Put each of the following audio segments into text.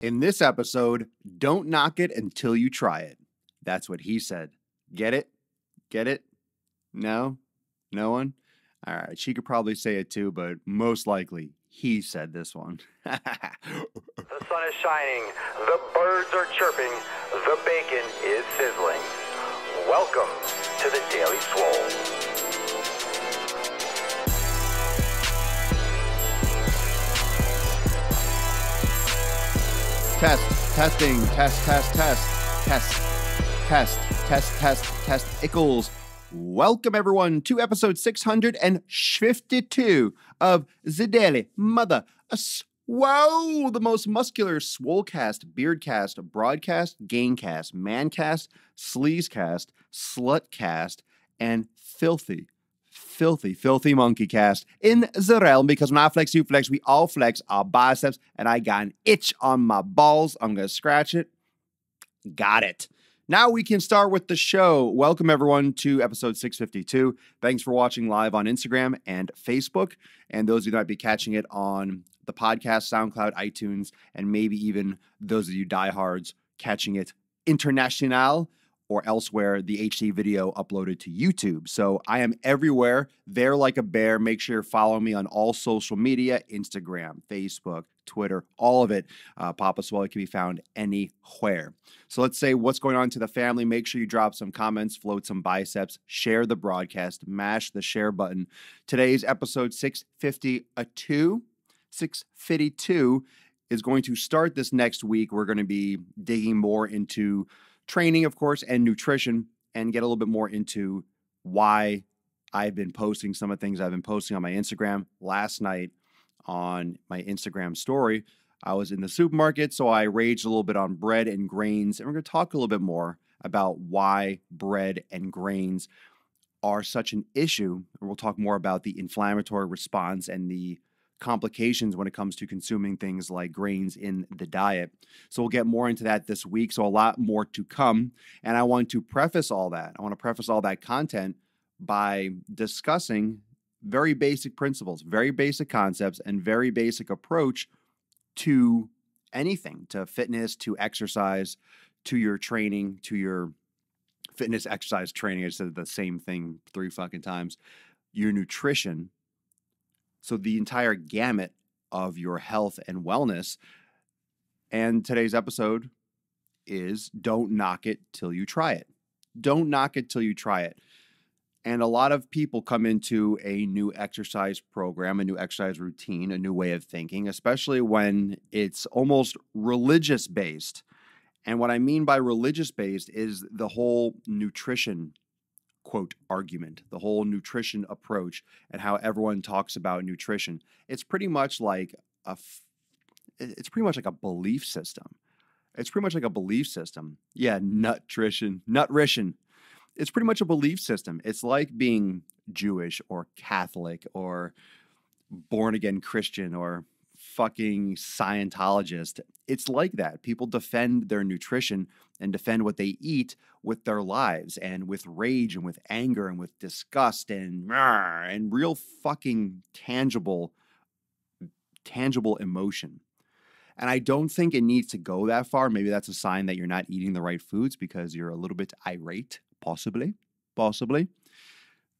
In this episode, don't knock it until you try it. That's what he said. Get it? Get it? No? No one? All right, she could probably say it too, but most likely he said this one. The sun is shining, the birds are chirping, the bacon is sizzling. Welcome to the Daily Swole. Testing, test, Ickles. Welcome everyone to episode 652 of the Daily Mother Swole, the most muscular swolecast, beardcast, broadcast, gaincast, mancast, sleazecast, slutcast, and filthy monkey cast in the realm, because when I flex, you flex, we all flex our biceps, and I got an itch on my balls. I'm going to scratch it. Got it. Now we can start with the show. Welcome everyone to episode 652. Thanks for watching live on Instagram and Facebook. And those of you that might be catching it on the podcast, SoundCloud, iTunes, and maybe even those of you diehards catching it international or elsewhere, the HD video uploaded to YouTube. So I am everywhere, there like a bear. Make sure you're following me on all social media, Instagram, Facebook, Twitter, all of it. Papa Swole can be found anywhere. So let's say what's going on to the family. Make sure you drop some comments, float some biceps, share the broadcast, mash the share button. Today's episode 652 is going to start this next week. We're going to be digging more into training, of course, and nutrition, and get a little bit more into why I've been posting some of the things I've been posting on my Instagram. Last night on my Instagram story, I was in the supermarket, so I raged a little bit on bread and grains, and we're going to talk a little bit more about why bread and grains are such an issue, and we'll talk more about the inflammatory response and the complications when it comes to consuming things like grains in the diet. So we'll get more into that this week. So a lot more to come. And I want to preface all that. I want to preface all that content by discussing very basic principles, very basic concepts, and very basic approach to anything, to fitness, to exercise, to your training, to your fitness, exercise, training. I said the same thing 3 fucking times. Your nutrition. So the entire gamut of your health and wellness. And today's episode is don't knock it till you try it. Don't knock it till you try it. And a lot of people come into a new exercise program, a new exercise routine, a new way of thinking, especially when it's almost religious based. And what I mean by religious based is the whole nutrition quote argument, the whole nutrition approach, and how everyone talks about nutrition. It's pretty much like a belief system. It's pretty much like a belief system. Yeah, nutrition. It's pretty much a belief system. It's like being Jewish or Catholic or born again Christian or fucking Scientologist. It's like that. People defend their nutrition and defend what they eat with their lives and with rage and with anger and with disgust and real fucking tangible emotion. And I don't think it needs to go that far. Maybe that's a sign that you're not eating the right foods because you're a little bit irate, possibly.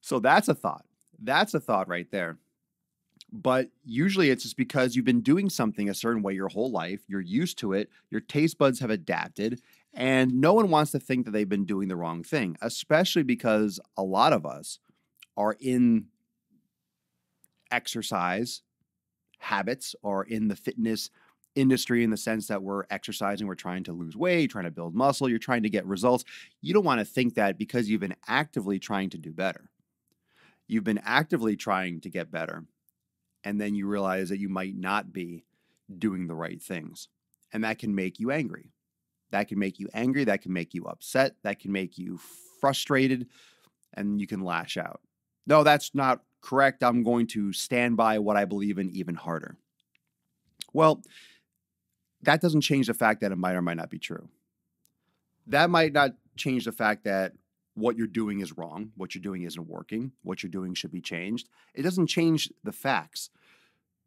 So that's a thought. That's a thought right there. But usually it's just because you've been doing something a certain way your whole life. You're used to it. Your taste buds have adapted. And no one wants to think that they've been doing the wrong thing, especially because a lot of us are in exercise habits or in the fitness industry in the sense that we're exercising, we're trying to lose weight, trying to build muscle, you're trying to get results. You don't want to think that because you've been actively trying to do better. You've been actively trying to get better. And then you realize that you might not be doing the right things. And that can make you angry. That can make you upset. That can make you frustrated. And you can lash out. No, that's not correct. I'm going to stand by what I believe in even harder. Well, that doesn't change the fact that it might or might not be true. That might not change the fact that what you're doing is wrong, what you're doing isn't working, what you're doing should be changed. It doesn't change the facts.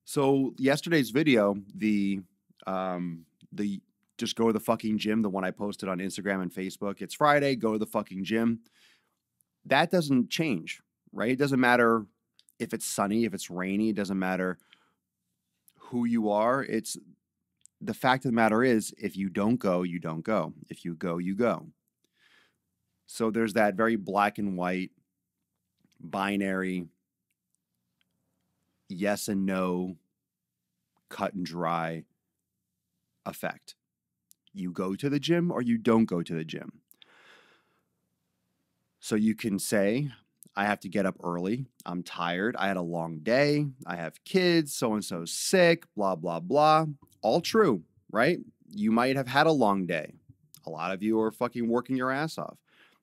So yesterday's video, the Just go to the fucking gym, the one I posted on Instagram and Facebook. It's Friday, go to the fucking gym. That doesn't change, right? It doesn't matter if it's sunny, if it's rainy, it doesn't matter who you are. It's the fact of the matter is, if you don't go, you don't go. If you go, you go. So there's that very black and white, binary, yes and no, cut and dry effect. You go to the gym or you don't go to the gym. So you can say, I have to get up early. I'm tired. I had a long day. I have kids. So-and-so's sick, blah, blah, blah. All true, right? You might have had a long day. A lot of you are fucking working your ass off.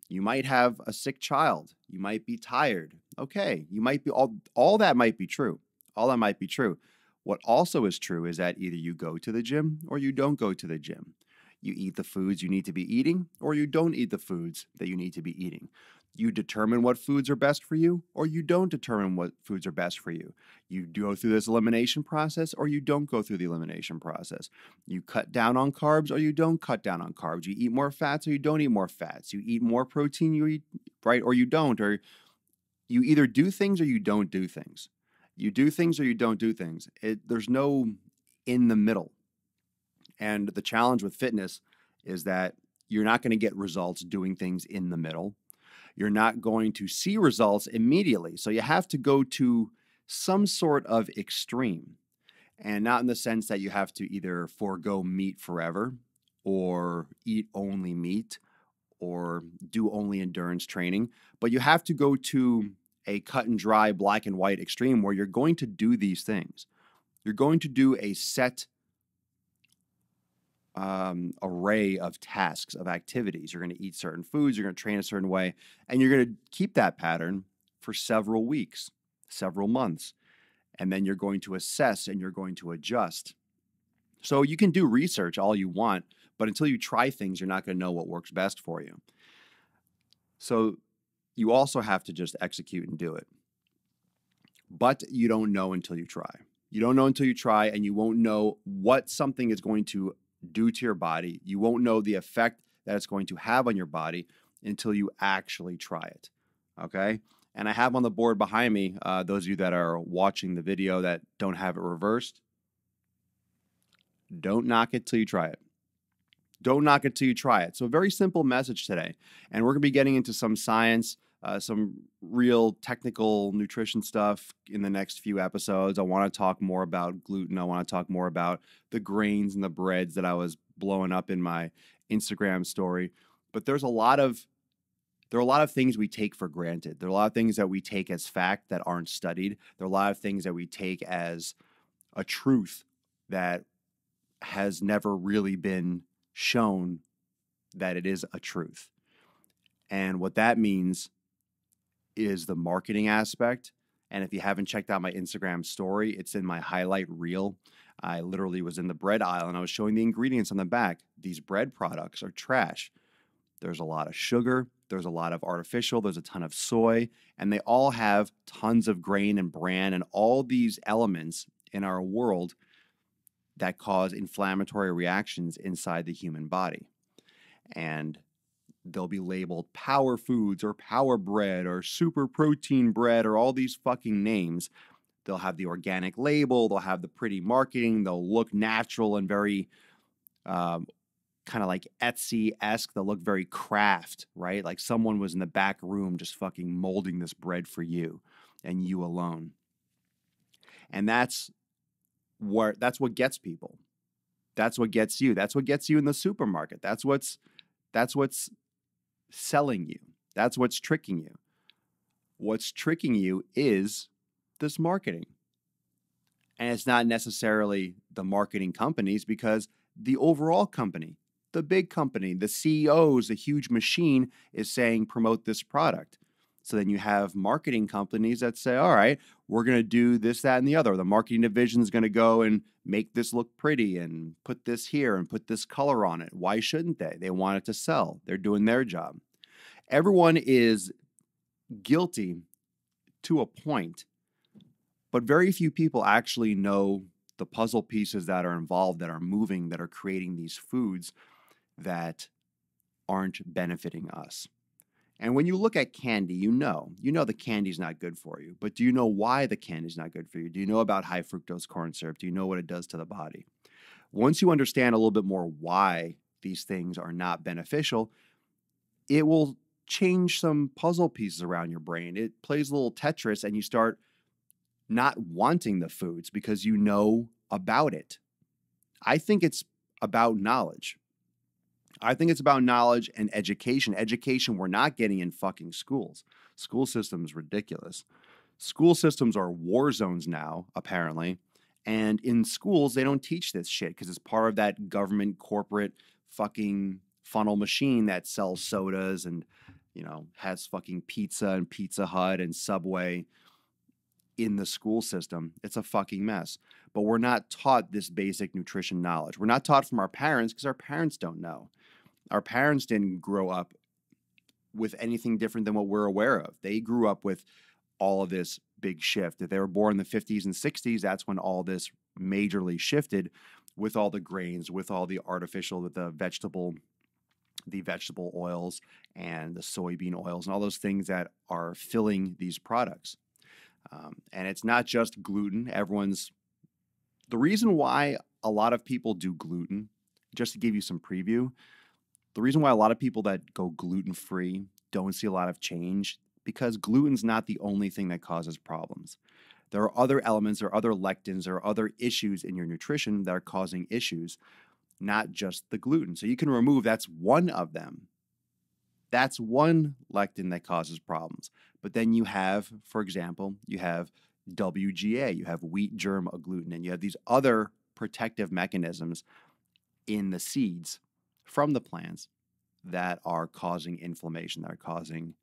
You might have a sick child. You might be tired. Okay. You might be all that might be true. All that might be true. What also is true is that either you go to the gym or you don't go to the gym. You eat the foods you need to be eating, or you don't eat the foods that you need to be eating. You determine what foods are best for you, or you don't determine what foods are best for you. You go through this elimination process, or you don't go through the elimination process. You cut down on carbs, or you don't cut down on carbs. You eat more fats, or you don't eat more fats. You eat more protein, you eat, right, or you don't. Or you either do things or you don't do things. You do things or you don't do things. There's no in the middle. And the challenge with fitness is that you're not going to get results doing things in the middle. You're not going to see results immediately. So you have to go to some sort of extreme, and not in the sense that you have to either forego meat forever or eat only meat or do only endurance training, but you have to go to a cut and dry, black and white extreme where you're going to do these things. You're going to do a set array of tasks, of activities. You're going to eat certain foods, you're going to train a certain way, and you're going to keep that pattern for several weeks, several months. And then you're going to assess and you're going to adjust. So you can do research all you want, but until you try things, you're not going to know what works best for you. So you also have to just execute and do it. But you don't know until you try. You don't know until you try, and you won't know what something is going to do to your body. You won't know the effect that it's going to have on your body until you actually try it. Okay? And I have on the board behind me, those of you that are watching the video that don't have it reversed, don't knock it till you try it. Don't knock it till you try it. So a very simple message today. And we're going to be getting into some science, some real technical nutrition stuff in the next few episodes. I want to talk more about gluten. I want to talk more about the grains and the breads that I was blowing up in my Instagram story. But there are a lot of things we take for granted. There are a lot of things that we take as fact that aren't studied. There are a lot of things that we take as a truth that has never really been shown that it is a truth. And what that means is the marketing aspect. And if you haven't checked out my Instagram story, it's in my highlight reel. I literally was in the bread aisle and I was showing the ingredients on the back. These bread products are trash. There's a lot of sugar, there's a lot of artificial, there's a ton of soy, and they all have tons of grain and bran and all these elements in our world that cause inflammatory reactions inside the human body. And they'll be labeled power foods or power bread or super protein bread or all these fucking names. They'll have the organic label, they'll have the pretty marketing, they'll look natural and very kind of like Etsy-esque. They'll look very craft, right? Like someone was in the back room just fucking molding this bread for you and you alone. And that's what gets people. That's what gets you. That's what gets you in the supermarket. That's what's selling you. That's what's tricking you. What's tricking you is this marketing. And it's not necessarily the marketing companies, because the overall company, the big company, the CEOs, the huge machine is saying promote this product. So then you have marketing companies that say, all right, we're going to do this, that, and the other. The marketing division is going to go and make this look pretty and put this here and put this color on it. Why shouldn't they? They want it to sell. They're doing their job. Everyone is guilty to a point, but very few people actually know the puzzle pieces that are involved, that are moving, that are creating these foods that aren't benefiting us. And when you look at candy, you know the candy's not good for you. But do you know why the candy's not good for you? Do you know about high fructose corn syrup? Do you know what it does to the body? Once you understand a little bit more why these things are not beneficial, it will change some puzzle pieces around your brain. It plays a little Tetris and you start not wanting the foods because you know about it. I think it's about knowledge. I think it's about knowledge and education. Education we're not getting in fucking schools. School systems ridiculous. School systems are war zones now, apparently. And in schools, they don't teach this shit because it's part of that government corporate fucking funnel machine that sells sodas and, has fucking pizza and Pizza Hut and Subway in the school system. It's a fucking mess. But we're not taught this basic nutrition knowledge. We're not taught from our parents because our parents don't know. Our parents didn't grow up with anything different than what we're aware of. They grew up with all of this big shift. If they were born in the 50s and 60s, that's when all this majorly shifted with all the grains, with all the artificial, with the vegetable oils and the soybean oils and all those things that are filling these products. And it's not just gluten. The reason why a lot of people do gluten, just to give you some preview, the reason why a lot of people that go gluten-free don't see a lot of change, because gluten's not the only thing that causes problems. There are other elements or other lectins or other issues in your nutrition that are causing issues, not just the gluten. So you can remove, that's one of them. That's one lectin that causes problems. But then you have, for example, you have WGA, you have wheat germ agglutinin, you have these other protective mechanisms in the seeds from the plants that are causing inflammation, that are causing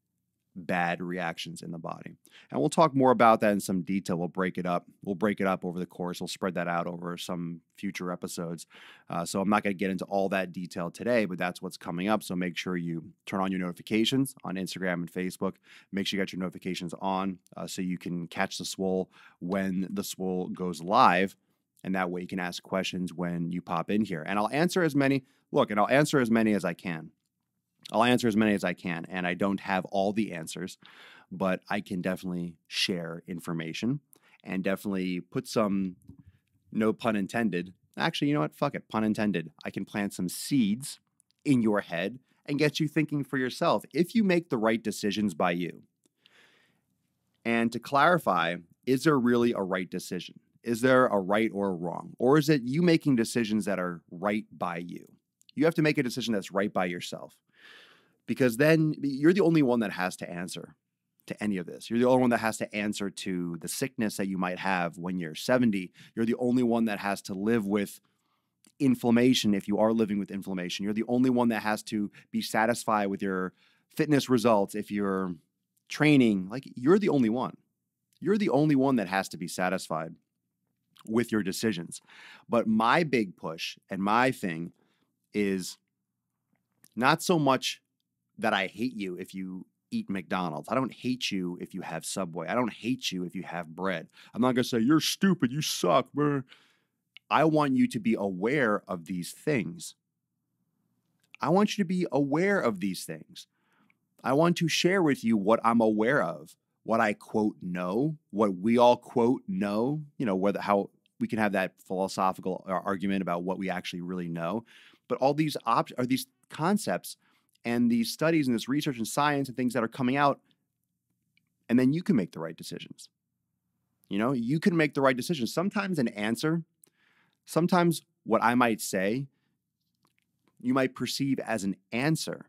bad reactions in the body. And we'll talk more about that in some detail. We'll break it up. We'll break it up over the course. We'll spread that out over some future episodes. So I'm not going to get into all that detail today, but that's what's coming up. So make sure you turn on your notifications on Instagram and Facebook. Make sure you got your notifications on so you can catch the Swole when the Swole goes live. And that way you can ask questions when you pop in here. And I'll answer as many as I can. I'll answer as many as I can, and I don't have all the answers, but I can definitely share information and definitely put some, no pun intended. Actually, you know what? Fuck it, pun intended. I can plant some seeds in your head and get you thinking for yourself if you make the right decisions by you. And to clarify, is there really a right decision? Is there a right or a wrong? Or is it you making decisions that are right by you? You have to make a decision that's right by yourself. Because then you're the only one that has to answer to any of this. You're the only one that has to answer to the sickness that you might have when you're 70. You're the only one that has to live with inflammation if you are living with inflammation. You're the only one that has to be satisfied with your fitness results if you're training. Like, you're the only one. You're the only one that has to be satisfied with your decisions. But my big push and my thing is not so much that I hate you if you eat McDonald's. I don't hate you if you have Subway. I don't hate you if you have bread. I'm not going to say, you're stupid, you suck. I want you to be aware of these things. I want you to be aware of these things. I want to share with you what I'm aware of, what I quote know, what we all quote know, how we can have that philosophical argument about what we actually really know. But all these are these concepts and these studies and this research and science and things that are coming out, and then you can make the right decisions. You can make the right decisions. Sometimes sometimes what I might say, you might perceive as an answer,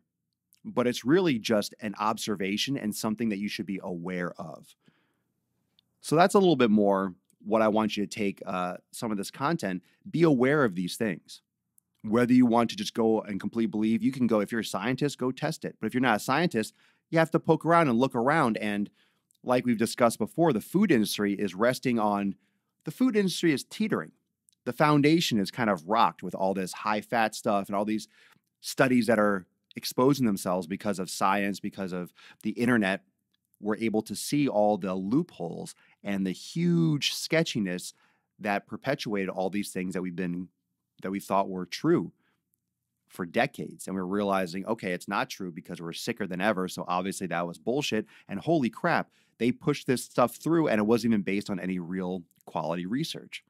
but it's really just an observation and something that you should be aware of. So that's a little bit more what I want you to take some of this content. Be aware of these things. Whether you want to just go and completely believe, you can go, if you're a scientist, go test it. But if you're not a scientist, you have to poke around and look around. And like we've discussed before, the food industry is teetering. The foundation is kind of rocked with all this high fat stuff and all these studies that are exposing themselves because of science, because of the internet. We're able to see all the loopholes and the huge sketchiness that perpetuated all these things that we thought were true for decades. And we're realizing, okay, it's not true because we're sicker than ever. So obviously that was bullshit. And holy crap, they pushed this stuff through and it wasn't even based on any real quality research.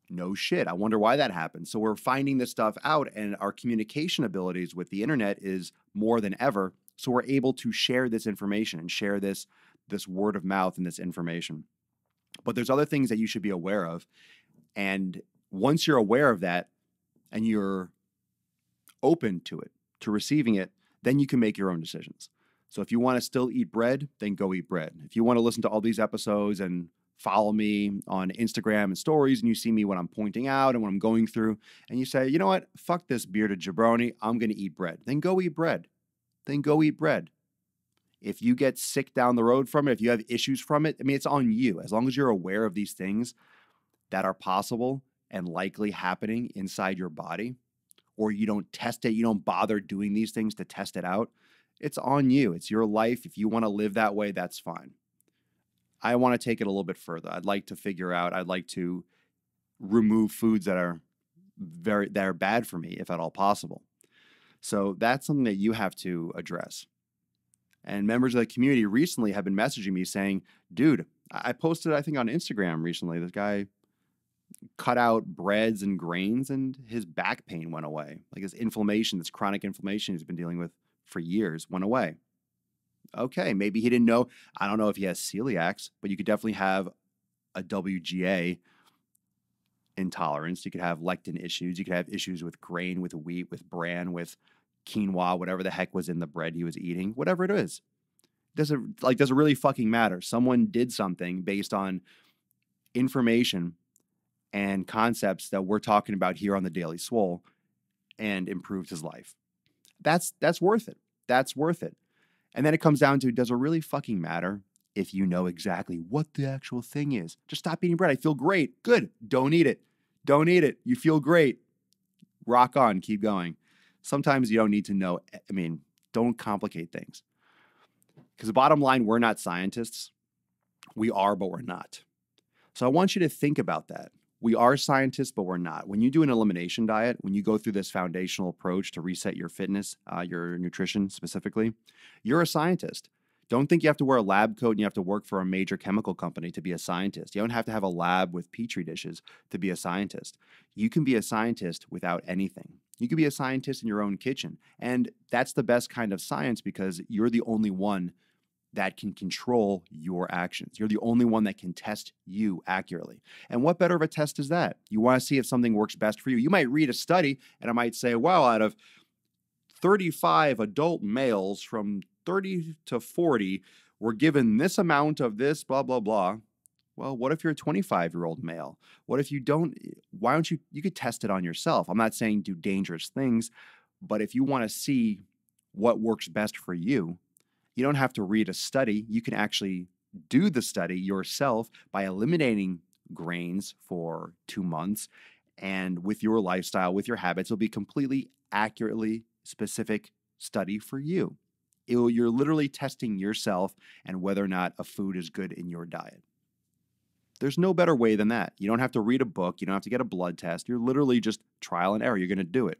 No shit. I wonder why that happened. So we're finding this stuff out, and our communication abilities with the internet is more than ever. So we're able to share this information and share this word of mouth and this information. But there's other things that you should be aware of. And once you're aware of that and you're open to it, to receiving it, then you can make your own decisions. So if you want to still eat bread, then go eat bread. If you want to listen to all these episodes and follow me on Instagram and stories, and you see me when I'm pointing out and when I'm going through, and you say, you know what, fuck this bearded jabroni, I'm going to eat bread. Then go eat bread. Then go eat bread. If you get sick down the road from it, if you have issues from it, I mean, it's on you. As long as you're aware of these things that are possible and likely happening inside your body, or you don't test it, you don't bother doing these things to test it out, it's on you. It's your life. If you want to live that way, that's fine. I want to take it a little bit further. I'd like to remove foods that are bad for me, if at all possible. So that's something that you have to address. And members of the community recently have been messaging me saying, dude, I posted, I think on Instagram recently, this guy cut out breads and grains and his back pain went away. Like his inflammation, this chronic inflammation he's been dealing with for years went away. Okay, maybe he didn't know. I don't know if he has celiacs, but you could definitely have a WGA intolerance. You could have lectin issues. You could have issues with grain, with wheat, with bran, with quinoa, whatever the heck was in the bread he was eating, whatever it is. Does it really fucking matter? Someone did something based on information and concepts that we're talking about here on the Daily Swole and improved his life. That's worth it. That's worth it. And then it comes down to, does it really fucking matter if you know exactly what the actual thing is? Just stop eating bread. I feel great. Good. Don't eat it. Don't eat it. You feel great. Rock on. Keep going. Sometimes you don't need to know. I mean, don't complicate things. Because the bottom line, we're not scientists. We are, but we're not. So I want you to think about that. We are scientists, but we're not. When you do an elimination diet, when you go through this foundational approach to reset your fitness, your nutrition specifically, you're a scientist. Don't think you have to wear a lab coat and you have to work for a major chemical company to be a scientist. You don't have to have a lab with petri dishes to be a scientist. You can be a scientist without anything. You can be a scientist in your own kitchen. And that's the best kind of science because you're the only one that can control your actions. You're the only one that can test you accurately. And what better of a test is that? You want to see if something works best for you. You might read a study and it might say, well, out of 35 adult males from 30 to 40 were given this amount of this, blah, blah, blah. Well, what if you're a 25-year-old male? What if you don't, why don't you could test it on yourself. I'm not saying do dangerous things, but if you want to see what works best for you, you don't have to read a study. You can actually do the study yourself by eliminating grains for 2 months. And with your lifestyle, with your habits, it'll be completely accurately specific study for you. You're literally testing yourself and whether or not a food is good in your diet. There's no better way than that. You don't have to read a book. You don't have to get a blood test. You're literally just trial and error. You're going to do it.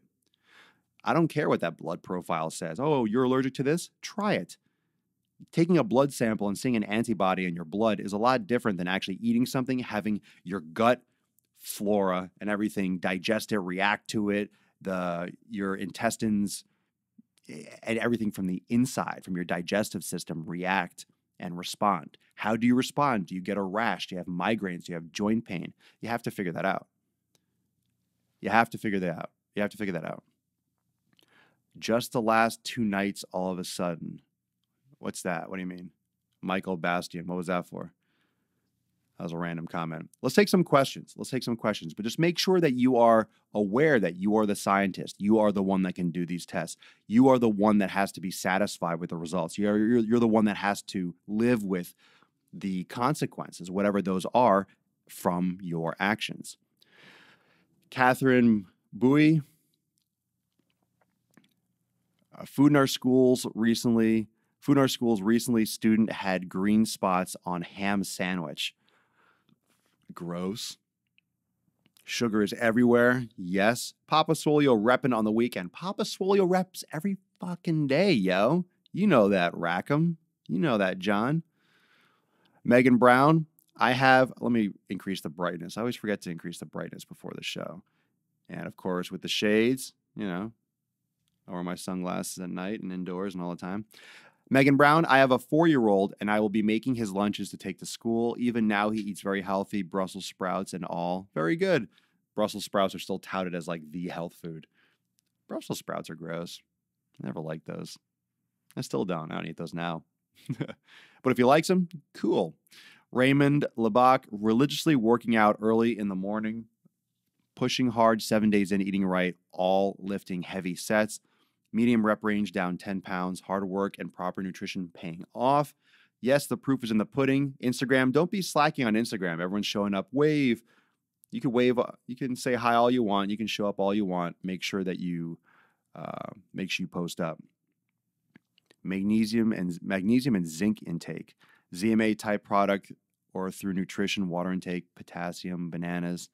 I don't care what that blood profile says. Oh, you're allergic to this? Try it. Taking a blood sample and seeing an antibody in your blood is a lot different than actually eating something, having your gut flora and everything digest it, react to it, your intestines and everything from the inside, from your digestive system, react and respond. How do you respond? Do you get a rash? Do you have migraines? Do you have joint pain? You have to figure that out. You have to figure that out. You have to figure that out. Just the last 2 nights, all of a sudden. What's that? What do you mean? Michael Bastian. What was that for? That was a random comment. Let's take some questions. But just make sure that you are aware that you are the scientist. You are the one that can do these tests. You are the one that has to be satisfied with the results. You're the one that has to live with the consequences, whatever those are, from your actions. Catherine Bowie, Food in our schools recently, student had green spots on ham sandwich. Gross. Sugar is everywhere. Yes. Papa Swolio repping on the weekend. Papa Swolio reps every fucking day, yo. You know that, Rackham. You know that, John. Megan Brown, let me increase the brightness. I always forget to increase the brightness before the show. And of course, with the shades, I wear my sunglasses at night and indoors and all the time. Megan Brown, I have a 4-year-old and I will be making his lunches to take to school. Even now, he eats very healthy, Brussels sprouts and all. Very good. Brussels sprouts are still touted as like the health food. Brussels sprouts are gross. I never liked those. I still don't. I don't eat those now. But if he likes them, cool. Raymond Lebach, religiously working out early in the morning, pushing hard 7 days in, eating right, all lifting heavy sets. Medium rep range down 10 pounds, hard work and proper nutrition paying off. Yes, the proof is in the pudding. Instagram, don't be slacking on Instagram. Everyone's showing up. Wave. You can wave. You can say hi all you want. You can show up all you want. Make sure you post up. Magnesium and zinc intake. ZMA type product or through nutrition, water intake, potassium, bananas.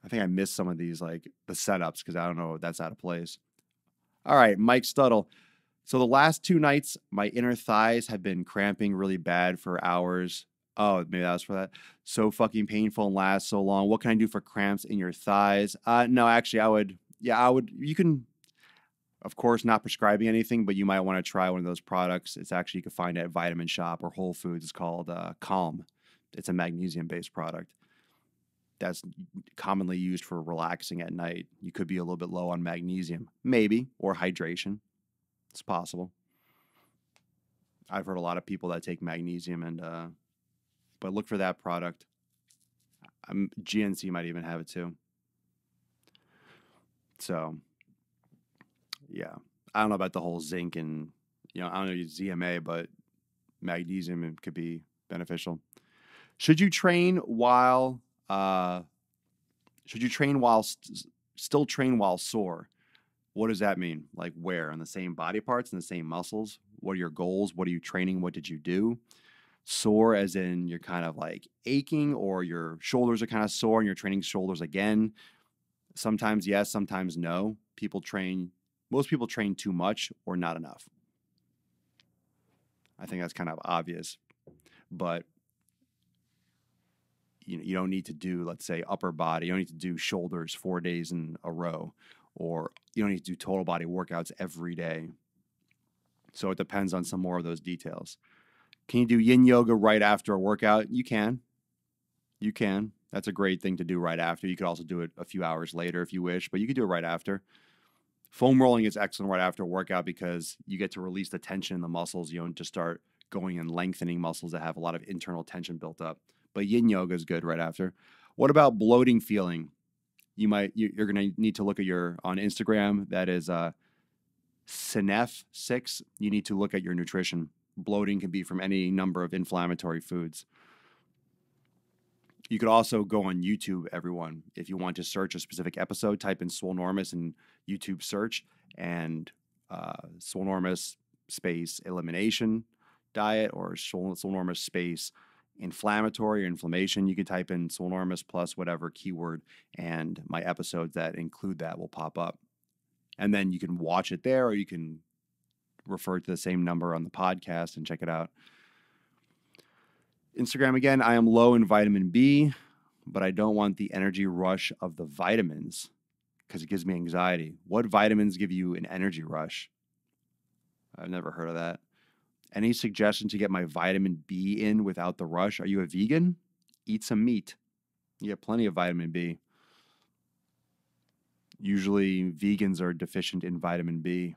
I think I missed some of these, like the setups, because I don't know if that's out of place. All right, Mike Stuttle. So the last 2 nights, my inner thighs have been cramping really bad for hours. Oh, maybe that was for that. So fucking painful and lasts so long. What can I do for cramps in your thighs? No, actually, I would. You can, of course, not prescribing anything, but you might want to try one of those products. It's actually, you can find it at Vitamin Shop or Whole Foods. It's called Calm. It's a magnesium-based product that's commonly used for relaxing at night. You could be a little bit low on magnesium, maybe, or hydration. It's possible. I've heard a lot of people that take magnesium but look for that product. GNC might even have it too. So, yeah. I don't know about the whole zinc and, I don't know ZMA, but magnesium could be beneficial. Should you train while still train while sore? What does that mean? Like where? On the same body parts and the same muscles? What are your goals? What are you training? What did you do? Sore as in you're kind of like aching, or your shoulders are kind of sore and you're training shoulders again. Sometimes yes, sometimes no. Most people train too much or not enough. I think that's kind of obvious, but you don't need to do, let's say, upper body. You don't need to do shoulders 4 days in a row, or you don't need to do total body workouts every day. So it depends on some more of those details. Can you do yin yoga right after a workout? You can. You can. That's a great thing to do right after. You could also do it a few hours later if you wish, but you could do it right after. Foam rolling is excellent right after a workout because you get to release the tension in the muscles. You don't just start going and lengthening muscles that have a lot of internal tension built up. But yin yoga is good right after. What about bloating feeling? You're going to need to look at on Instagram, that is Cinef6. You need to look at your nutrition. Bloating can be from any number of inflammatory foods. You could also go on YouTube, everyone. If you want to search a specific episode, type in Swolenormous in YouTube search, and Swolenormous space elimination diet, or Swolenormous space inflammatory or inflammation. You could type in Swolenormous plus whatever keyword, and my episodes that include that will pop up. And then you can watch it there, or you can refer to the same number on the podcast and check it out. Instagram again, I am low in vitamin B, but I don't want the energy rush of the vitamins because it gives me anxiety. What vitamins give you an energy rush? I've never heard of that. Any suggestion to get my vitamin B in without the rush? Are you a vegan? Eat some meat. You get plenty of vitamin B. Usually vegans are deficient in vitamin B.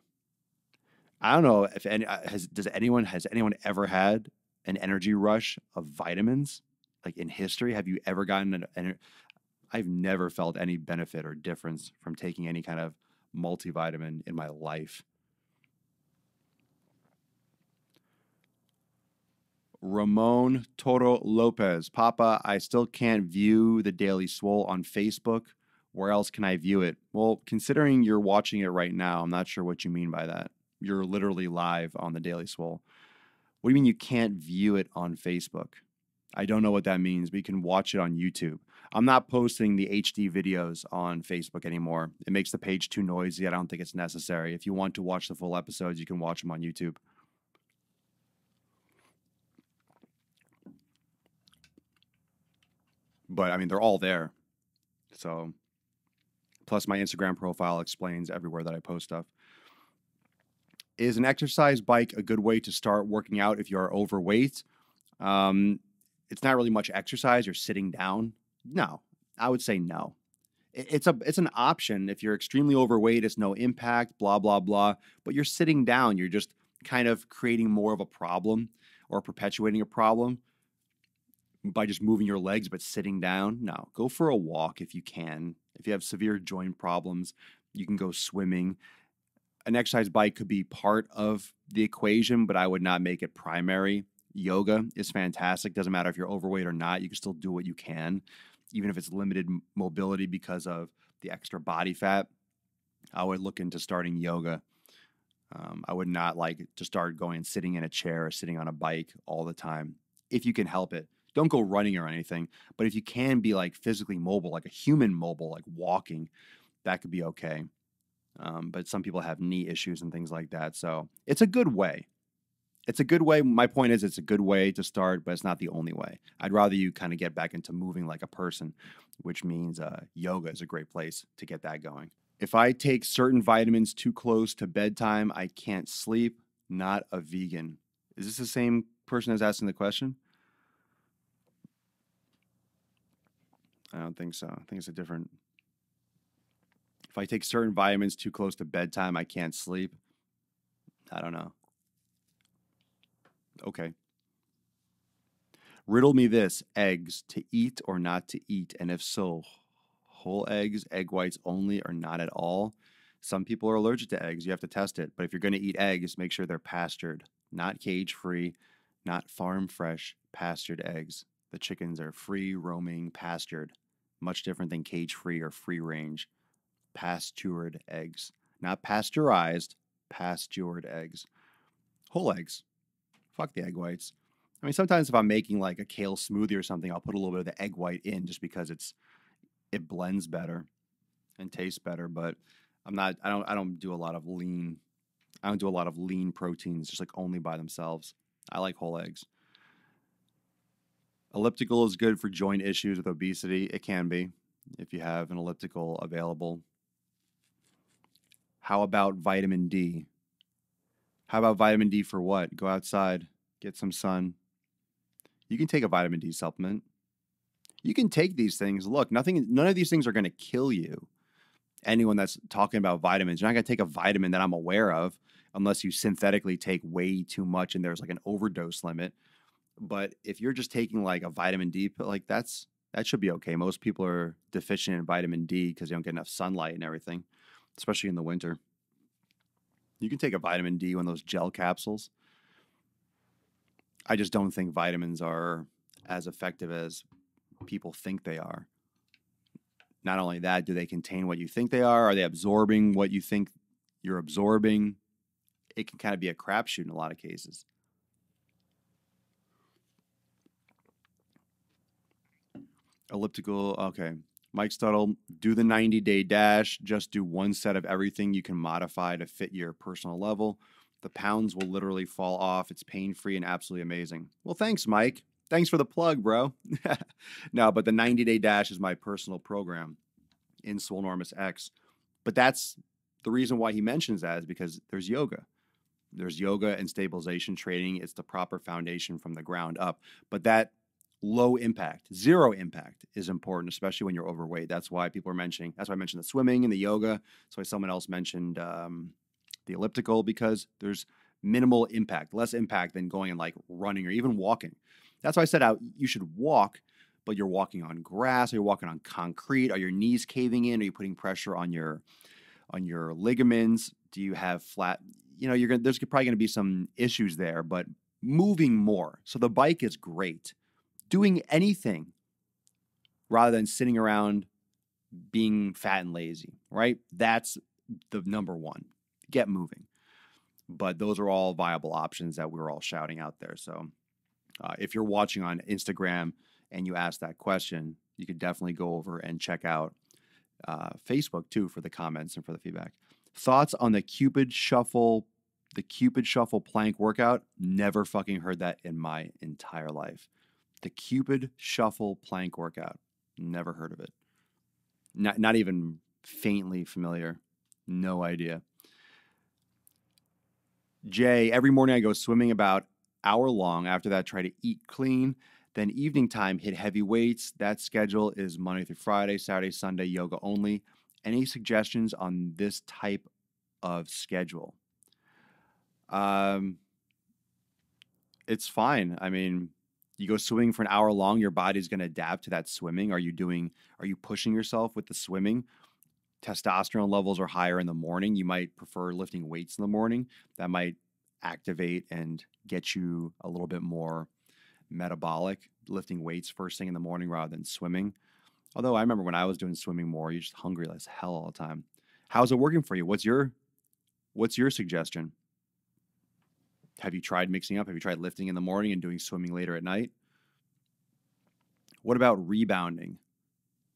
I don't know if has anyone ever had an energy rush of vitamins, like in history? Have you ever gotten I've never felt any benefit or difference from taking any kind of multivitamin in my life. Ramon Toro Lopez. Papa, I still can't view the Daily Swole on Facebook. Where else can I view it? Well, considering you're watching it right now, I'm not sure what you mean by that. You're literally live on the Daily Swole. What do you mean you can't view it on Facebook? I don't know what that means, but you can watch it on YouTube. I'm not posting the HD videos on Facebook anymore. It makes the page too noisy. I don't think it's necessary. If you want to watch the full episodes, you can watch them on YouTube. But I mean, they're all there. So, plus my Instagram profile explains everywhere that I post stuff. Is an exercise bike a good way to start working out if you're overweight? It's not really much exercise. You're sitting down. No, I would say no. It's an option. If you're extremely overweight, it's no impact, blah, blah, blah. But you're sitting down. You're just kind of creating more of a problem or perpetuating a problem by just moving your legs but sitting down. No, go for a walk if you can. If you have severe joint problems, you can go swimming. An exercise bike could be part of the equation, but I would not make it primary. Yoga is fantastic. Doesn't matter if you're overweight or not. You can still do what you can, even if it's limited mobility because of the extra body fat. I would look into starting yoga. I would not like to start going sitting in a chair or sitting on a bike all the time if you can help it. Don't go running or anything, but if you can be like physically mobile, like a human mobile, like walking, that could be okay. But some people have knee issues and things like that. So it's a good way. It's a good way. My point is, it's a good way to start, but it's not the only way. I'd rather you kind of get back into moving like a person, which means yoga is a great place to get that going. If I take certain vitamins too close to bedtime, I can't sleep. Not a vegan. Is this the same person that's asking the question? I don't think so. I think it's a different. If I take certain vitamins too close to bedtime, I can't sleep. I don't know. Okay. Riddle me this: eggs, to eat or not to eat? And if so, whole eggs, egg whites only, or not at all? Some people are allergic to eggs. You have to test it. But if you're going to eat eggs, make sure they're pastured, not cage free, not farm fresh, pastured eggs. The chickens are free roaming, pastured. Much different than cage free or free range. Pastured eggs, not pasteurized, pastured eggs. Whole eggs. Fuck the egg whites. I mean, sometimes if I'm making like a kale smoothie or something, I'll put a little bit of the egg white in just because it blends better and tastes better. But I don't do a lot of lean. I don't do a lot of lean proteins, just like only by themselves. I like whole eggs. Elliptical is good for joint issues with obesity. It can be if you have an elliptical available. How about vitamin D? How about vitamin D for what? Go outside, get some sun. You can take a vitamin D supplement. You can take these things. Look, none of these things are going to kill you. Anyone that's talking about vitamins, you're not going to take a vitamin that I'm aware of unless you synthetically take way too much and there's like an overdose limit. But if you're just taking like a vitamin D, like that should be okay. Most people are deficient in vitamin D because they don't get enough sunlight and everything, especially in the winter. You can take a vitamin D, one of those gel capsules. I just don't think vitamins are as effective as people think they are. Not only that, do they contain what you think they are? Are they absorbing what you think you're absorbing? It can kind of be a crapshoot in a lot of cases. Elliptical, okay. Mike Stuttle, do the 90-day dash. Just do one set of everything you can modify to fit your personal level. The pounds will literally fall off. It's pain-free and absolutely amazing. Well, thanks, Mike. Thanks for the plug, bro. No, but the 90-day dash is my personal program in Swolenormous X. But that's the reason why he mentions that is because there's yoga. There's yoga and stabilization training. It's the proper foundation from the ground up. But that low impact, zero impact is important, especially when you're overweight. That's why people are mentioning, that's why I mentioned the swimming and the yoga. That's why someone else mentioned the elliptical, because there's minimal impact, less impact than going and like running or even walking. That's why I said out you should walk, but you're walking on grass, or you're walking on concrete. Are your knees caving in? Are you putting pressure on your ligaments? Do you have flat? There's probably going to be some issues there, but moving more. So the bike is great. Doing anything rather than sitting around being fat and lazy, right? That's the number one. Get moving. But those are all viable options that we're all shouting out there. So If you're watching on Instagram and you ask that question, you could definitely go over and check out Facebook too for the comments and for the feedback. Thoughts on the Cupid Shuffle plank workout? Never fucking heard that in my entire life. The Cupid Shuffle plank workout. Never heard of it. Not even faintly familiar. No idea. Jay, every morning I go swimming about hour long. After that, try to eat clean. Then evening time, hit heavy weights. That schedule is Monday through Friday, Saturday, Sunday, yoga only. Any suggestions on this type of schedule? It's fine. I mean, you go swimming for an hour long, your body's going to adapt to that swimming. Are you pushing yourself with the swimming? Testosterone levels are higher in the morning. You might prefer lifting weights in the morning. That might activate and get you a little bit more metabolic, lifting weights first thing in the morning rather than swimming. Although I remember when I was doing swimming more, you're just hungry as hell all the time. How's it working for you? What's your suggestion? Have you tried mixing up? Have you tried lifting in the morning and doing swimming later at night? What about rebounding?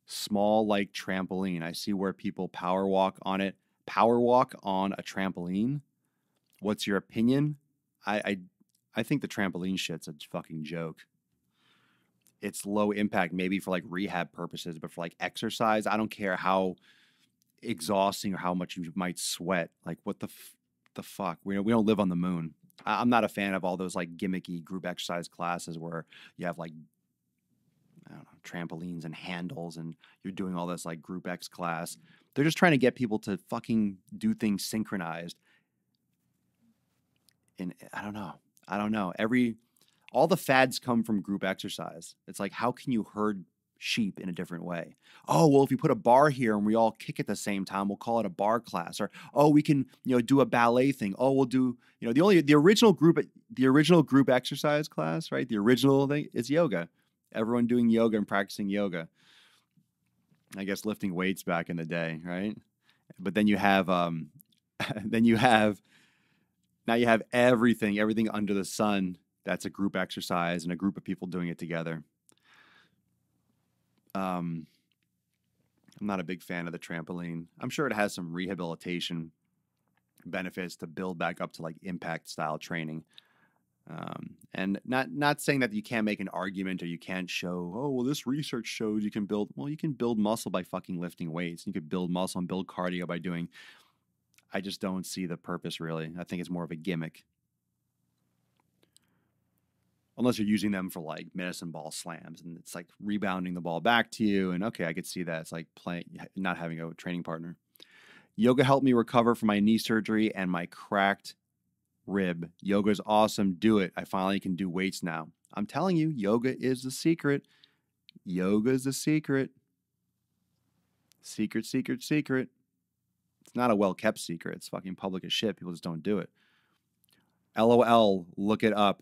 Small like trampoline. I see where people power walk on it. Power walk on a trampoline? What's your opinion? I think the trampoline shit's a fucking joke. It's low impact, maybe for like rehab purposes, but for like exercise, I don't care how exhausting or how much you might sweat. Like what the fuck? We don't live on the moon. I'm not a fan of all those like gimmicky group exercise classes where you have like, I don't know, trampolines and handles and you're doing all this like group X class. They're just trying to get people to fucking do things synchronized. And I don't know. All the fads come from group exercise. It's like, how can you herd sheep in a different way? Oh, well, if you put a bar here and we all kick at the same time, we'll call it a bar class. Or, oh, we can, do a ballet thing. Oh, we'll do, the original group exercise class, right? The original thing is yoga. Everyone doing yoga and practicing yoga. I guess lifting weights back in the day, right? But then you have, now you have everything under the sun. That's a group exercise and a group of people doing it together. I'm not a big fan of the trampoline. I'm sure it has some rehabilitation benefits to build back up to like impact style training. And not saying that you can't make an argument or you can't show, oh, well, this research shows you can build muscle by fucking lifting weights. You could build muscle and build cardio by doing. I just don't see the purpose really. I think it's more of a gimmick. Unless you're using them for like medicine ball slams and it's like rebounding the ball back to you. And okay, I could see that. It's like not having a training partner. Yoga helped me recover from my knee surgery and my cracked rib. Yoga is awesome. Do it. I finally can do weights now. I'm telling you, yoga is the secret. Yoga is the secret. Secret. It's not a well-kept secret. It's fucking public as shit. People just don't do it. LOL, look it up.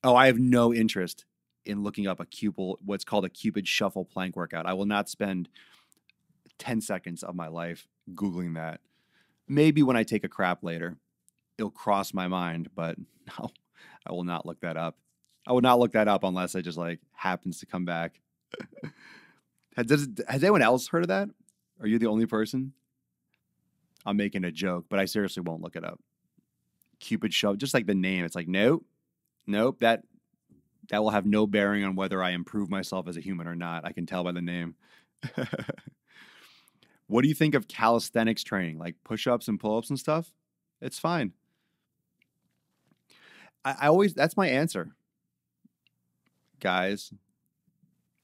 Oh, I have no interest in looking up what's called a Cupid Shuffle plank workout. I will not spend 10 seconds of my life Googling that. Maybe when I take a crap later, it'll cross my mind, but no, I will not look that up. I will not look that up unless it just like happens to come back. Has anyone else heard of that? Are you the only person? I'm making a joke, but I seriously won't look it up. Cupid Shuffle, just like the name, it's like, nope, that will have no bearing on whether I improve myself as a human or not. I can tell by the name. What do you think of calisthenics training, like push-ups and pull-ups and stuff? It's fine. That's my answer. Guys,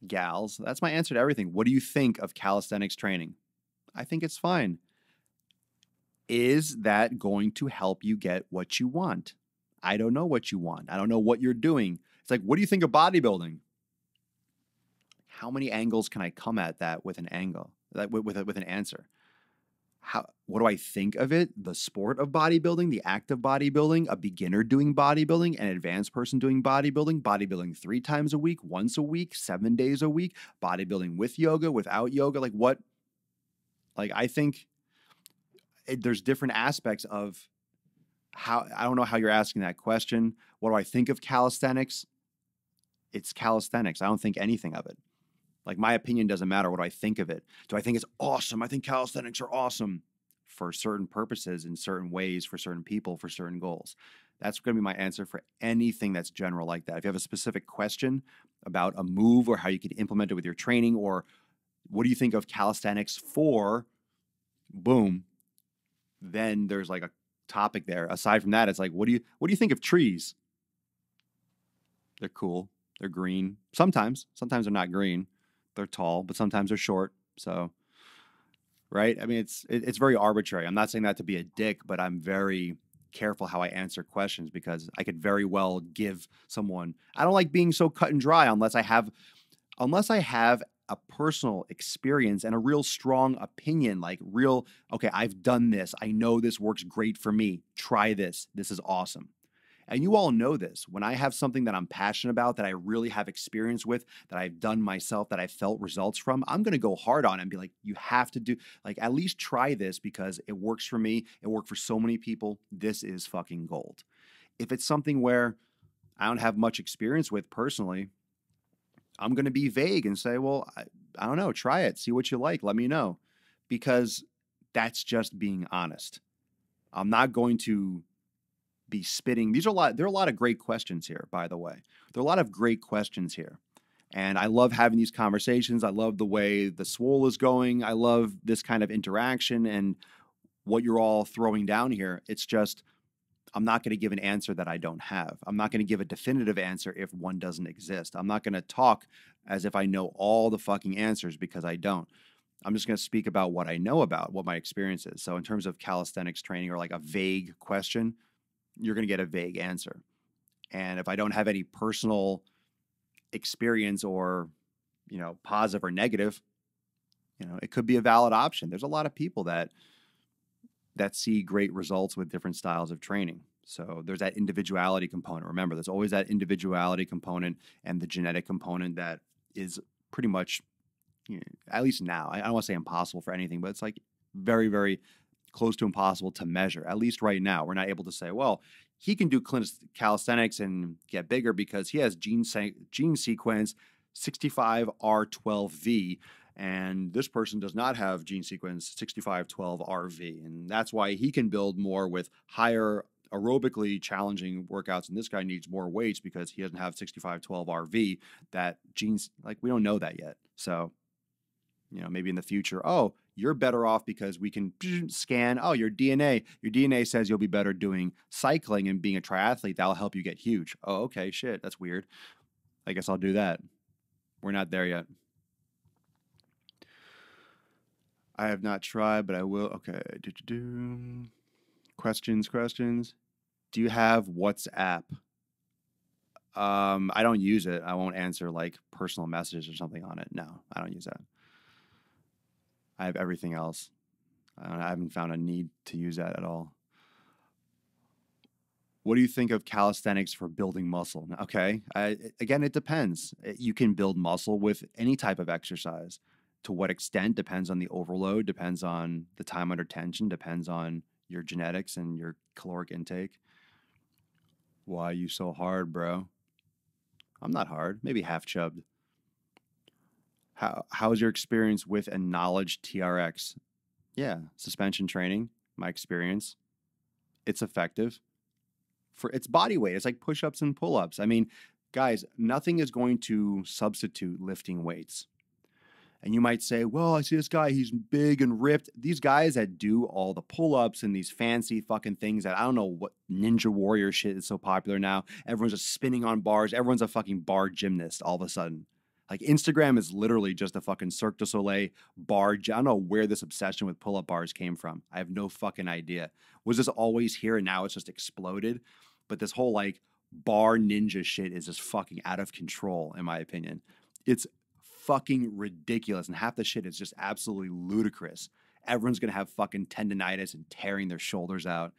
gals, that's my answer to everything. What do you think of calisthenics training? I think it's fine. Is that going to help you get what you want? I don't know what you want. I don't know what you're doing. It's like, what do you think of bodybuilding? How many angles can I come at that with an angle, with an answer? What do I think of it? The sport of bodybuilding, the act of bodybuilding, a beginner doing bodybuilding, an advanced person doing bodybuilding 3 times a week, once a week, 7 days a week, bodybuilding with yoga, without yoga. Like what? Like I think there's different aspects of how. I don't know how you're asking that question. What do I think of calisthenics? it's calisthenics. I don't think anything of it. Like, my opinion doesn't matter. What do I think of it? Do I think it's awesome? I think calisthenics are awesome for certain purposes, in certain ways, for certain people, for certain goals. That's going to be my answer for anything that's general like that. If you have a specific question about a move or how you could implement it with your training, or what do you think of calisthenics for, boom, then there's like a topic there. Aside from that, it's like, what do you think of trees? They're cool. They're green. Sometimes they're not green. They're tall, but sometimes they're short. So, right? I mean, it's very arbitrary. I'm not saying that to be a dick, but I'm very careful how I answer questions, because I could very well give someone, I don't like being so cut and dry unless I have a personal experience and a real strong opinion, like real, okay, I've done this. I know this works great for me. Try this. This is awesome. And you all know this. When I have something that I'm passionate about, that I really have experience with, that I've done myself, that I felt results from, I'm going to go hard on it and be like, you have to do, like, at least try this because it works for me. It worked for so many people. This is fucking gold. If it's something where I don't have much experience with personally, I'm going to be vague and say, well, I don't know, try it, see what you like, let me know. Because that's just being honest. I'm not going to be spitting. There are a lot of great questions here, by the way. There are a lot of great questions here. And I love having these conversations. I love the way the Swole is going. I love this kind of interaction and what you're all throwing down here. It's just, I'm not going to give an answer that I don't have. I'm not going to give a definitive answer if one doesn't exist. I'm not going to talk as if I know all the fucking answers, because I don't. I'm just going to speak about what I know about, what my experience is. So in terms of calisthenics training, or like a vague question, you're going to get a vague answer. And if I don't have any personal experience, or, positive or negative, it could be a valid option. There's a lot of people that see great results with different styles of training. So there's that individuality component. Remember, there's always that individuality component and the genetic component that is pretty much, at least now, I don't want to say impossible for anything, but it's like very, very close to impossible to measure. At least right now, we're not able to say, well, he can do calisthenics and get bigger because he has gene sequence 65R12V, and this person does not have gene sequence 6512RV, and that's why he can build more with higher aerobically challenging workouts, and this guy needs more weights because he doesn't have 6512RV. That genes, like, we don't know that yet. So, maybe in the future, oh, you're better off because we can scan, oh, your DNA says you'll be better doing cycling and being a triathlete. That'll help you get huge. Oh, okay, shit, that's weird. I guess I'll do that. We're not there yet. I have not tried, but I will. Okay. Questions. Do you have WhatsApp? I don't use it. I won't answer like personal messages or something on it. No, I don't use that. I have everything else. I haven't found a need to use that at all. What do you think of calisthenics for building muscle? Okay. Again, it depends. You can build muscle with any type of exercise. To what extent depends on the overload, depends on the time under tension, depends on your genetics and your caloric intake. Why are you so hard, bro? I'm not hard, maybe half chubbed. How's your experience with a knowledge TRX? Yeah, suspension training, my experience. It's effective. For its body weight, it's like push-ups and pull-ups. I mean, guys, nothing is going to substitute lifting weights. And you might say, well, I see this guy, he's big and ripped. These guys that do all the pull-ups and these fancy fucking things that I don't know what Ninja Warrior shit is so popular now. Everyone's just spinning on bars. Everyone's a fucking bar gymnast all of a sudden. Like, Instagram is literally just a fucking Cirque du Soleil bar. I don't know where this obsession with pull-up bars came from. I have no fucking idea. Was this always here and now it's just exploded? But this whole like bar ninja shit is just fucking out of control, in my opinion. It's fucking ridiculous, and half the shit is just absolutely ludicrous. Everyone's gonna have fucking tendonitis and tearing their shoulders out.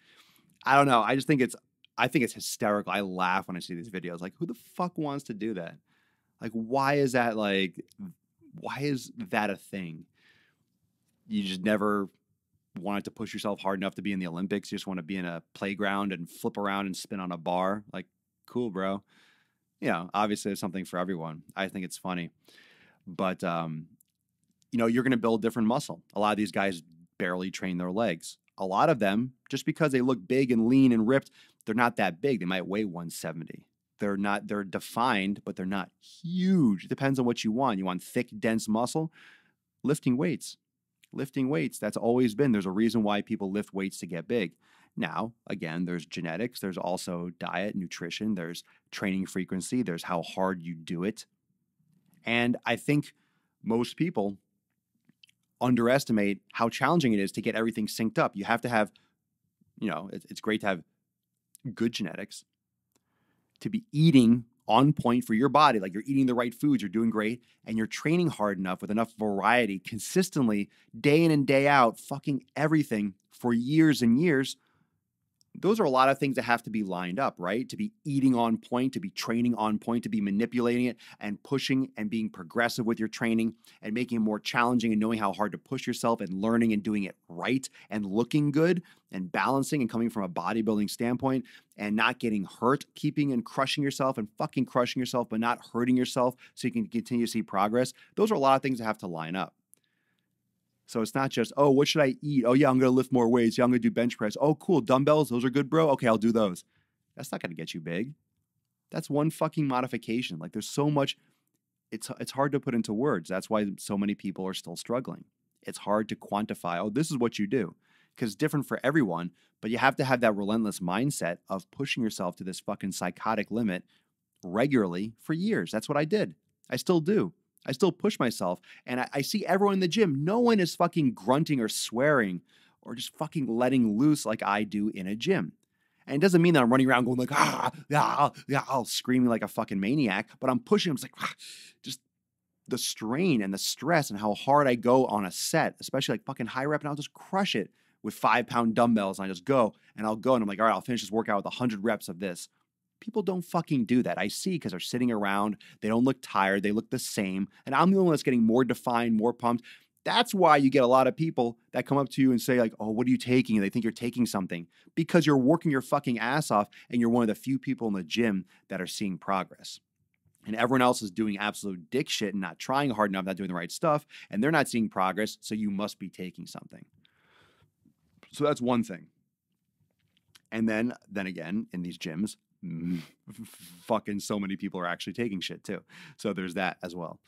I don't know. I think it's hysterical. I laugh when I see these videos. Like, who the fuck wants to do that? Like, why is that a thing? You just never wanted to push yourself hard enough to be in the Olympics. You just want to be in a playground and flip around and spin on a bar. Like, cool, bro. Obviously there's something for everyone. I think it's funny. But, you're going to build different muscle. A lot of these guys barely train their legs. A lot of them, just because they look big and lean and ripped, they're not that big. They might weigh 170. They're defined, but they're not huge. It depends on what you want. You want thick, dense muscle? Lifting weights. Lifting weights, that's always been. There's a reason why people lift weights to get big. Now, again, there's genetics. There's also diet, nutrition. There's training frequency. There's how hard you do it. And I think most people underestimate how challenging it is to get everything synced up. You have to have, it's great to have good genetics, to be eating on point for your body, like you're eating the right foods, you're doing great, and you're training hard enough with enough variety consistently, day in and day out, fucking everything for years and years. Those are a lot of things that have to be lined up, right? To be eating on point, to be training on point, to be manipulating it and pushing and being progressive with your training and making it more challenging and knowing how hard to push yourself and learning and doing it right and looking good and balancing and coming from a bodybuilding standpoint and not getting hurt, keeping and crushing yourself and fucking crushing yourself, but not hurting yourself so you can continue to see progress. Those are a lot of things that have to line up. So it's not just, oh, what should I eat? Oh, yeah, I'm going to lift more weights. Yeah, I'm going to do bench press. Oh, cool. Dumbbells, those are good, bro. Okay, I'll do those. That's not going to get you big. That's one fucking modification. Like there's so much, it's hard to put into words. That's why so many people are still struggling. It's hard to quantify, oh, this is what you do. Because it's different for everyone, but you have to have that relentless mindset of pushing yourself to this fucking psychotic limit regularly for years. That's what I did. I still do. I still push myself. And I see everyone in the gym. No one is fucking grunting or swearing or just fucking letting loose like I do in a gym. And it doesn't mean that I'm running around going like, screaming like a fucking maniac, but I'm pushing. I'm like, just the strain and the stress and how hard I go on a set, especially like fucking high rep, and I'll just crush it with 5-pound dumbbells. And I just go and I'll go and I'm like, all right, I'll finish this workout with 100 reps of this. People don't fucking do that. I see because they're sitting around. They don't look tired. They look the same. And I'm the only one that's getting more defined, more pumped. That's why you get a lot of people that come up to you and say like, oh, what are you taking? And they think you're taking something because you're working your fucking ass off and you're one of the few people in the gym that are seeing progress. And everyone else is doing absolute dick shit and not trying hard enough, not doing the right stuff. And they're not seeing progress. So you must be taking something. So that's one thing. And then again, in these gyms, fucking so many people are actually taking shit too. So there's that as well.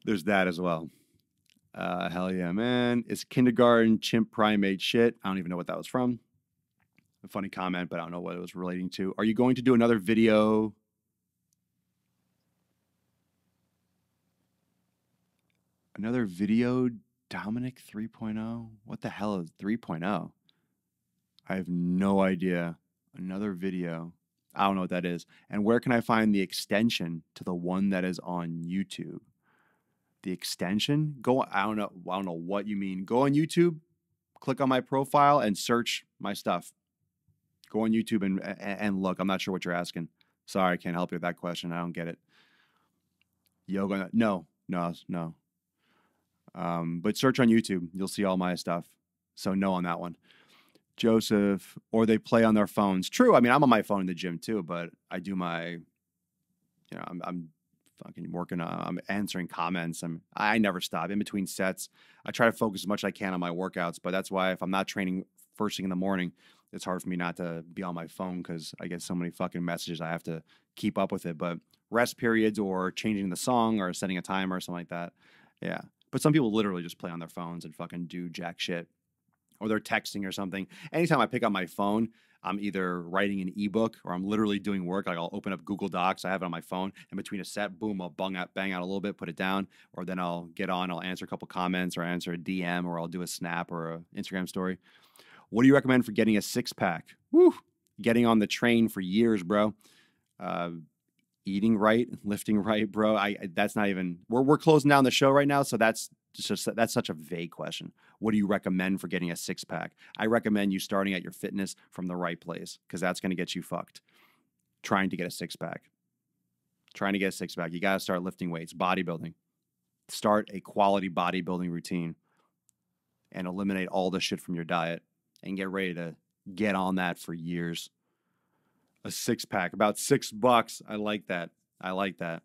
Hell yeah, man. It's kindergarten chimp primate shit. I don't even know what that was from. A funny comment, but I don't know what it was relating to. Are you going to do another video? Another video, Dominic 3.0? What the hell is 3.0? I have no idea. Another video. I don't know what that is. And where can I find the extension to the one that is on YouTube? The extension? I don't know what you mean. Go on YouTube, click on my profile and search my stuff. Go on YouTube and look. I'm not sure what you're asking. Sorry, I can't help you with that question. I don't get it. Yoga? No. But search on YouTube. You'll see all my stuff. So no on that one. Joseph, or they play on their phones. True. I mean, I'm on my phone in the gym too, but I do my, I'm fucking working on, I'm answering comments. I never stop in between sets. I try to focus as much as I can on my workouts, but that's why if I'm not training first thing in the morning, it's hard for me not to be on my phone because I get so many fucking messages. I have to keep up with it. But rest periods or changing the song or setting a timer or something like that. Yeah. But some people literally just play on their phones and fucking do jack shit. Or they're texting or something. Anytime I pick up my phone, I'm either writing an ebook or I'm literally doing work. Like I'll open up Google Docs. I have it on my phone. And between a set, boom, I'll bang out a little bit, put it down. Or then I'll get on, I'll answer a couple comments or answer a DM or I'll do a snap or an Instagram story. What do you recommend for getting a six-pack? Woo! Getting on the train for years, bro. Eating right, lifting right, bro. That's not even, we're closing down the show right now. So that's such a vague question. What do you recommend for getting a six-pack? I recommend you starting at your fitness from the right place because that's going to get you fucked. Trying to get a six-pack. You got to start lifting weights, bodybuilding. Start a quality bodybuilding routine and eliminate all the shit from your diet and get ready to get on that for years. A six pack, about $6. I like that. I like that.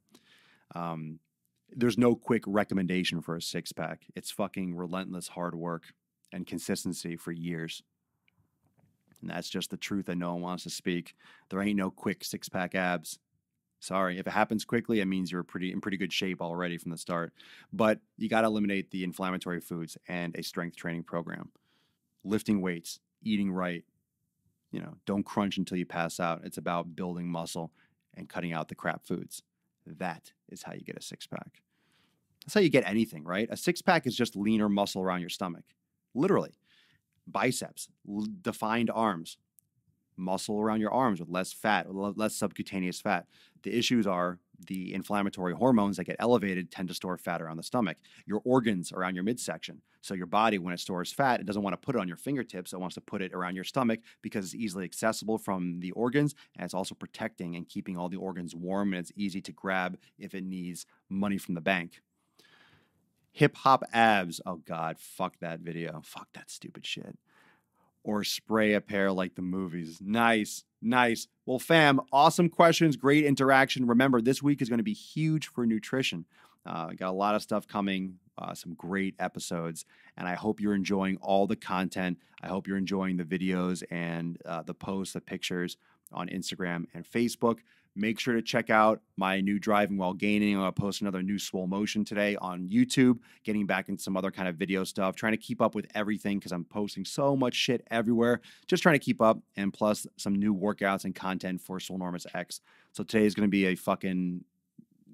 There's no quick recommendation for a six pack. It's fucking relentless hard work and consistency for years. And that's just the truth that no one wants to speak. There ain't no quick six pack abs. Sorry. If it happens quickly, it means you're in pretty good shape already from the start. But you got to eliminate the inflammatory foods and a strength training program. Lifting weights, eating right. You know, don't crunch until you pass out. It's about building muscle and cutting out the crap foods. That is how you get a six pack. That's how you get anything, right? A six pack is just leaner muscle around your stomach. Literally. Biceps, defined arms, muscle around your arms with less fat, less subcutaneous fat. The issues are the inflammatory hormones that get elevated tend to store fat around the stomach. Your organs around your midsection. So your body, when it stores fat, it doesn't want to put it on your fingertips. It wants to put it around your stomach because it's easily accessible from the organs, and it's also protecting and keeping all the organs warm, and it's easy to grab if it needs money from the bank. Hip hop abs. Oh God, fuck that video. Fuck that stupid shit. Or spray a pair like the movies. Nice, nice. Well, fam, awesome questions, great interaction. Remember, this week is going to be huge for nutrition. Got a lot of stuff coming, some great episodes, and I hope you're enjoying all the content. I hope you're enjoying the videos and the posts, the pictures on Instagram and Facebook. Make sure to check out my new Driving While Gaining. I'm going to post another new Swole Motion today on YouTube, getting back into some other kind of video stuff, trying to keep up with everything because I'm posting so much shit everywhere. Just trying to keep up, and plus some new workouts and content for Swolenormous X. So today is going to be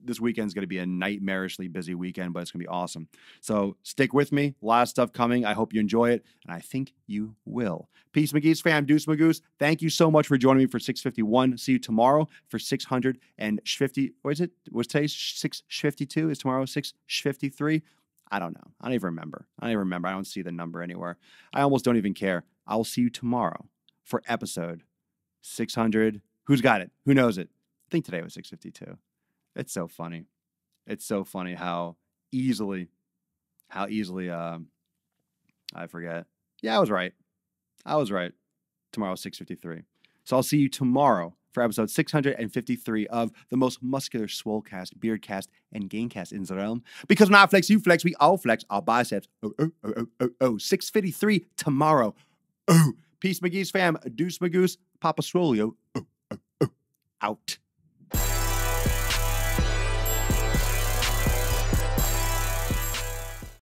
this weekend's going to be a nightmarishly busy weekend, but it's going to be awesome. So stick with me. A lot of stuff coming. I hope you enjoy it, and I think you will. Peace, McGee's fam. Deuce Magoose. Thank you so much for joining me for 651. See you tomorrow for 650. What is it? Was today 652? Is tomorrow 653? I don't know. I don't even remember. I don't see the number anywhere. I almost don't even care. I will see you tomorrow for episode 600. Who's got it? Who knows it? I think today was 652. It's so funny. It's so funny how easily I forget. Yeah, I was right. Tomorrow, 653. So I'll see you tomorrow for episode 653 of the most muscular Swolecast, Beardcast, and Gaincast in the realm. Because when I flex, you flex, we all flex our biceps. 653 tomorrow. Peace, McGee's fam. Deuce Magoose. Papa Swolio. Out.